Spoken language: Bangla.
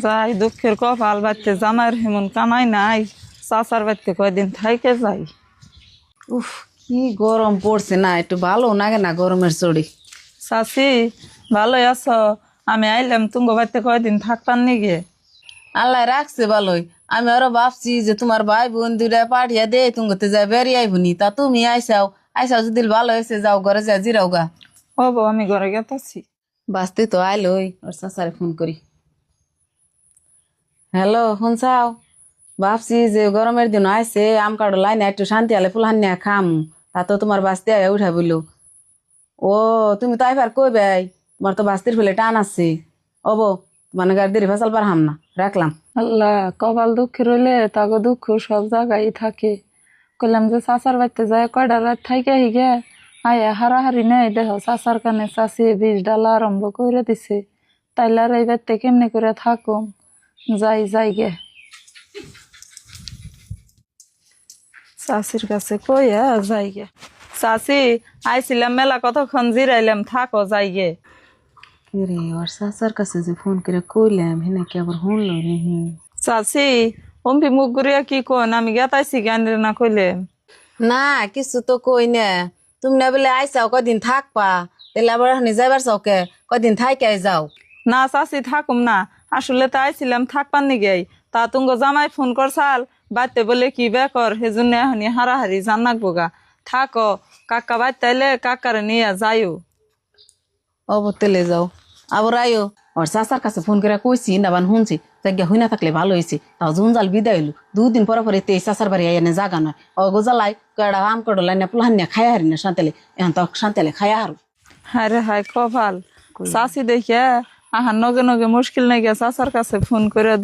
যাই দুঃখের কপাল বাড়তে জামাইয়ের হেমন কামাই নাই চাচার বাড়তে কয়দিন থাইকে যাই। উফ, কি গরম পড়ছে না, একটু ভালো লাগে না গরমের চড়ি। চাচি ভালোই আছো? আমি আইলাম তুঙ্গ বাড়তে কয়দিন থাকতাম নিগে। আল্লাহ রাখছে ভালোই। আমি আরো ভাবছি যে তোমার ভাই বোন দুইটা পাঠিয়ে দে তুঙ্গতে যায় বেরিয়ে আইবনি, তা তুমি আইসাও। আইসাও যদি ভালো হয়েছে যাও ঘরে যা জিরাও গা। ও বউ আমি ঘরে গেতাছি। বাঁচতে তো আইলোই, ওর চাচারে ফোন করি। হ্যালো, শুনছাও? ভাবছি যে গরমের দিন আইসে আম কাড়ো লাইনে একটু শান্তি আলে ফুলহান নিয়ে খাম, তা তো তোমার বাঁচতে আয় উঠা বললো। ও তুমি তো আইবার কইবাই, তোমার তো বাস্তির ফেলে টান আছে। বো মানে গাড়ি দেরি ফেসাল পার হাম না, রাখলাম। আল্লাহ কপাল দুঃখের হইলে তাকে দুঃখ সব জায়গায় থাকে। কইলাম যে চাচার বাড়তে যায় কয়টা রাত থাইকে হিগে আয়া হারাহারি নেই দেহ চাচার কানে চাচি বিষ ডালা আরম্ভ করে দিছে। তাইলে আর এই বাড়তে কেমনে করে থাকুম, যাই যাই গে চাচির কাছে কইয়া যাই গে। চাচি আইছিলাম মেলা কতক্ষণ জিরাইলাম, থাকো যাই গে। রে ওর চাচার কাছে যে ফোন করে কইলাম হেনা কি আবার শুনলো নি? চাচি অম্পি মুখ ঘুরিয়া কি কোন আমি গেতাইছি জ্ঞান না কইলে। না কিছু তো কই না। তুমি না বলে আইসাও কদিন থাকবা, তাহলে আবার এখানে যাইবার চৌকে কদিন থাইকে যাও। না চাচি থাকুম না, আসলে তো আইছিলাম থাকবার নিগে। তা তুঙ্গ জামাই ফোন করছাল বাইতে বলে কি বেকর সেজন্য এখনই হারাহারি জান নাকবো গা। থাকো কাকা বাইতে আইলে কাকারে নিয়ে যাইও। তেলে যাও আবার আইও। ওর চাচার কাছে ফোন করে কইছি না বান শুনছি জায়গা হই না থাকলে ভালো হয়েছে। তাও জুনজাল বিদায় হইলো, 2 দিন পরে পরে তে চাচার বাড়ি আইনে জাগা নয়। গোজালাই কয়টা আম কড়ো লাইনে পুলাহান নিয়ে খাইয়া হারি না শান্তালে, এখন তো শান্তালে খাইয়া হারো। হায় রে হায় কপাল। চাচি দেখে আহার নগে নগে মুশকিল নাই গিয়া চাচার কাছে ফোন করে